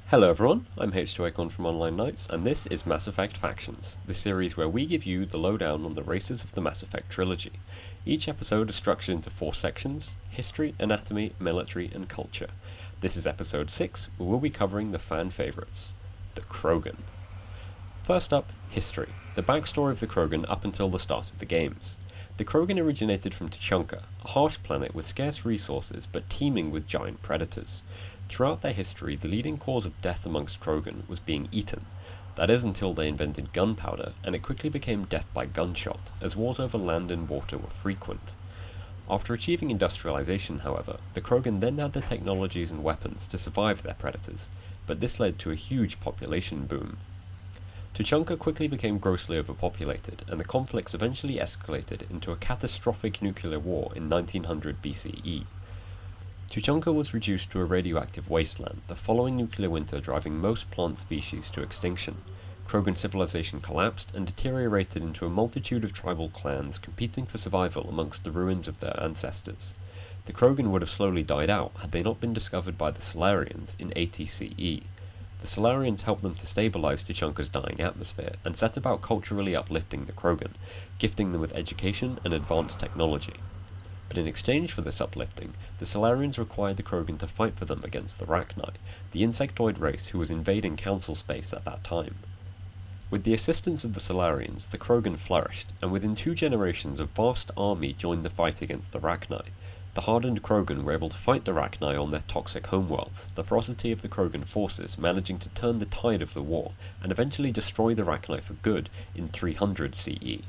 Hello everyone, I'm H2Icon from Online Nights, and this is Mass Effect Factions, the series where we give you the lowdown on the races of the Mass Effect trilogy. Each episode is structured into 4 sections: history, anatomy, military, and culture. This is episode 6, where we'll be covering the fan favourites, the Krogan. First up, history, the backstory of the Krogan up until the start of the games. The Krogan originated from Tuchanka, a harsh planet with scarce resources but teeming with giant predators. Throughout their history, the leading cause of death amongst Krogan was being eaten. That is until they invented gunpowder, and it quickly became death by gunshot, as wars over land and water were frequent. After achieving industrialization, however, the Krogan then had the technologies and weapons to survive their predators, but this led to a huge population boom. Tuchanka quickly became grossly overpopulated, and the conflicts eventually escalated into a catastrophic nuclear war in 1900 BCE. Tuchanka was reduced to a radioactive wasteland, the following nuclear winter driving most plant species to extinction. Krogan civilization collapsed and deteriorated into a multitude of tribal clans competing for survival amongst the ruins of their ancestors. The Krogan would have slowly died out had they not been discovered by the Solarians in 80 CE. The Solarians helped them to stabilize Tuchanka's dying atmosphere and set about culturally uplifting the Krogan, gifting them with education and advanced technology. But in exchange for this uplifting, the Solarians required the Krogan to fight for them against the Rachni, the insectoid race who was invading Council space at that time. With the assistance of the Solarians, the Krogan flourished, and within 2 generations a vast army joined the fight against the Rachni. The hardened Krogan were able to fight the Rachni on their toxic homeworlds, the ferocity of the Krogan forces managing to turn the tide of the war, and eventually destroy the Rachni for good in 300 CE.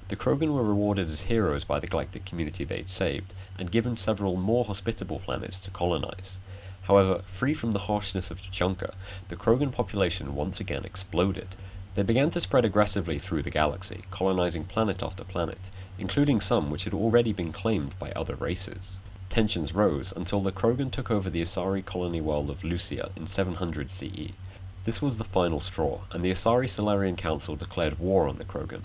The Krogan were rewarded as heroes by the galactic community they'd saved, and given several more hospitable planets to colonize. However, free from the harshness of Tuchanka, the Krogan population once again exploded. They began to spread aggressively through the galaxy, colonizing planet after planet, including some which had already been claimed by other races. Tensions rose until the Krogan took over the Asari colony world of Lucia in 700 CE. This was the final straw, and the Asari Solarian Council declared war on the Krogan.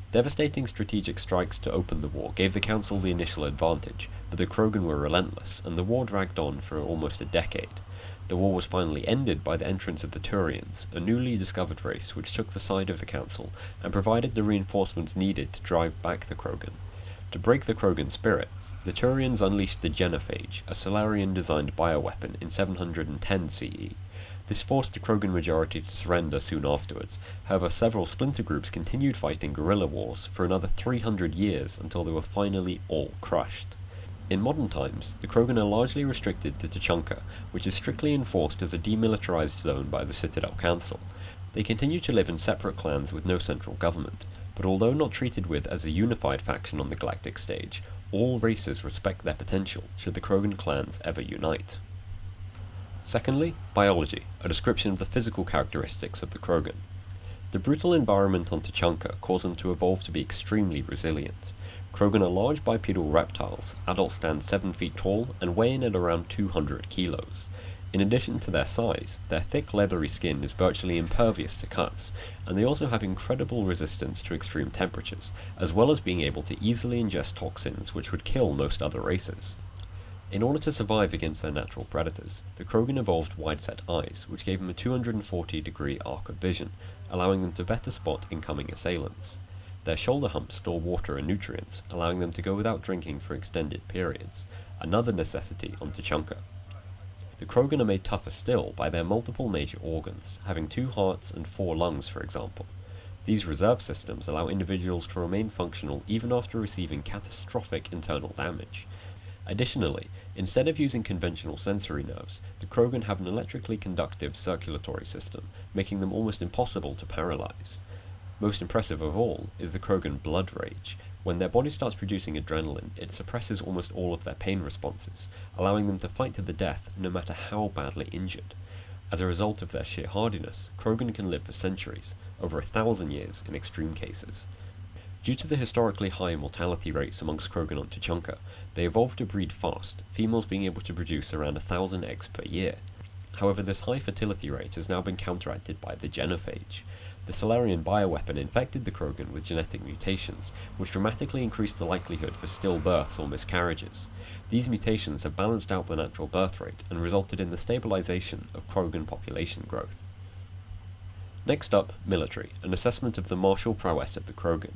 Devastating strategic strikes to open the war gave the Council the initial advantage, but the Krogan were relentless, and the war dragged on for almost a decade. The war was finally ended by the entrance of the Turians, a newly discovered race which took the side of the Council and provided the reinforcements needed to drive back the Krogan. To break the Krogan spirit, the Turians unleashed the Genophage, a Solarian-designed bioweapon, in 710 CE. This forced the Krogan majority to surrender soon afterwards. However, several splinter groups continued fighting guerrilla wars for another 300 years until they were finally all crushed. In modern times, the Krogan are largely restricted to Tuchanka, which is strictly enforced as a demilitarized zone by the Citadel Council. They continue to live in separate clans with no central government, but although not treated with as a unified faction on the galactic stage, all races respect their potential should the Krogan clans ever unite. Secondly, biology, a description of the physical characteristics of the Krogan. The brutal environment on Tuchanka caused them to evolve to be extremely resilient. Krogan are large bipedal reptiles, adults stand 7 feet tall and weigh in at around 200 kilos. In addition to their size, their thick leathery skin is virtually impervious to cuts, and they also have incredible resistance to extreme temperatures, as well as being able to easily ingest toxins which would kill most other races. In order to survive against their natural predators, the Krogan evolved wide-set eyes, which gave them a 240-degree arc of vision, allowing them to better spot incoming assailants. Their shoulder humps store water and nutrients, allowing them to go without drinking for extended periods, another necessity on Tuchanka. The Krogan are made tougher still by their multiple major organs, having 2 hearts and 4 lungs, for example. These reserve systems allow individuals to remain functional even after receiving catastrophic internal damage. Additionally, instead of using conventional sensory nerves, the Krogan have an electrically conductive circulatory system, making them almost impossible to paralyze. Most impressive of all is the Krogan blood rage. When their body starts producing adrenaline, it suppresses almost all of their pain responses, allowing them to fight to the death no matter how badly injured. As a result of their sheer hardiness, Krogan can live for centuries, over 1,000 years in extreme cases. Due to the historically high mortality rates amongst Krogan on Tuchanka, they evolved to breed fast, females being able to produce around 1,000 eggs per year. However, this high fertility rate has now been counteracted by the Genophage. The Salarian bioweapon infected the Krogan with genetic mutations, which dramatically increased the likelihood for stillbirths or miscarriages. These mutations have balanced out the natural birth rate and resulted in the stabilization of Krogan population growth. Next up, military, an assessment of the martial prowess of the Krogan.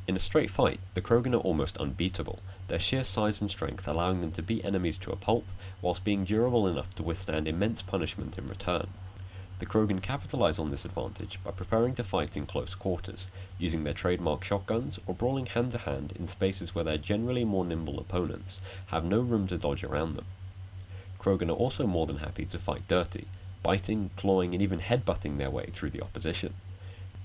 In a straight fight, the Krogan are almost unbeatable, their sheer size and strength allowing them to beat enemies to a pulp, whilst being durable enough to withstand immense punishment in return. The Krogan capitalize on this advantage by preferring to fight in close quarters, using their trademark shotguns or brawling hand to hand in spaces where their generally more nimble opponents have no room to dodge around them. Krogan are also more than happy to fight dirty, biting, clawing, and even headbutting their way through the opposition.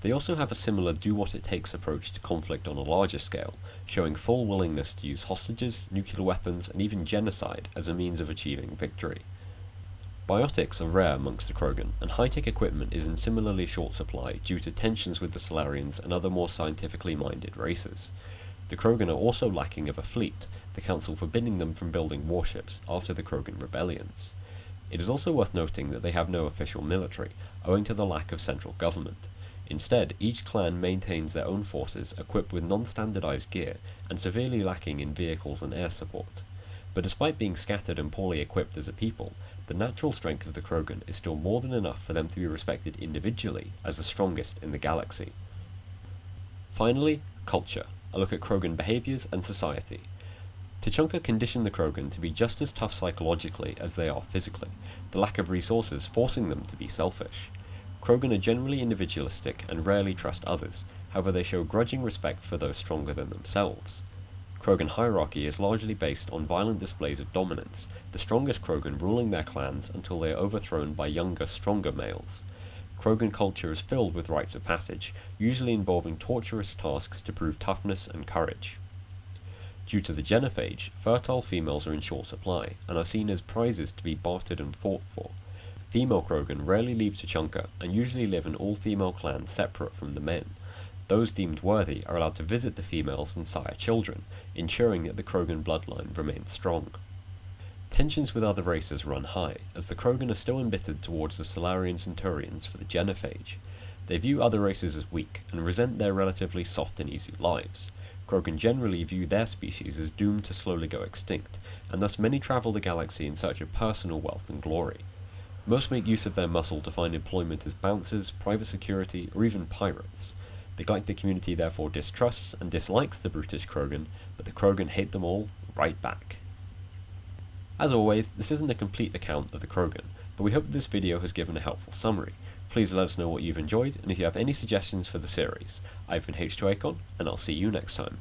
They also have a similar do-what-it-takes approach to conflict on a larger scale, showing full willingness to use hostages, nuclear weapons, and even genocide as a means of achieving victory. Biotics are rare amongst the Krogan, and high-tech equipment is in similarly short supply due to tensions with the Salarians and other more scientifically minded races. The Krogan are also lacking of a fleet, the Council forbidding them from building warships after the Krogan rebellions. It is also worth noting that they have no official military, owing to the lack of central government. Instead, each clan maintains their own forces equipped with non-standardized gear and severely lacking in vehicles and air support. But despite being scattered and poorly equipped as a people, the natural strength of the Krogan is still more than enough for them to be respected individually as the strongest in the galaxy. Finally, culture, a look at Krogan behaviors and society. Tuchanka conditioned the Krogan to be just as tough psychologically as they are physically, the lack of resources forcing them to be selfish. Krogan are generally individualistic and rarely trust others, however they show grudging respect for those stronger than themselves. Krogan hierarchy is largely based on violent displays of dominance, the strongest Krogan ruling their clans until they are overthrown by younger, stronger males. Krogan culture is filled with rites of passage, usually involving torturous tasks to prove toughness and courage. Due to the genophage, fertile females are in short supply, and are seen as prizes to be bartered and fought for. Female Krogan rarely leave Tuchanka, and usually live in all-female clans separate from the men. Those deemed worthy are allowed to visit the females and sire children, ensuring that the Krogan bloodline remains strong. Tensions with other races run high, as the Krogan are still embittered towards the Salarian Centurions for the genophage. They view other races as weak, and resent their relatively soft and easy lives. Krogan generally view their species as doomed to slowly go extinct, and thus many travel the galaxy in search of personal wealth and glory. Most make use of their muscle to find employment as bouncers, private security, or even pirates. The galactic community therefore distrusts and dislikes the brutish Krogan, but the Krogan hate them all right back. As always, this isn't a complete account of the Krogan, but we hope that this video has given a helpful summary. Please let us know what you've enjoyed, and if you have any suggestions for the series. I've been H2Acon, and I'll see you next time.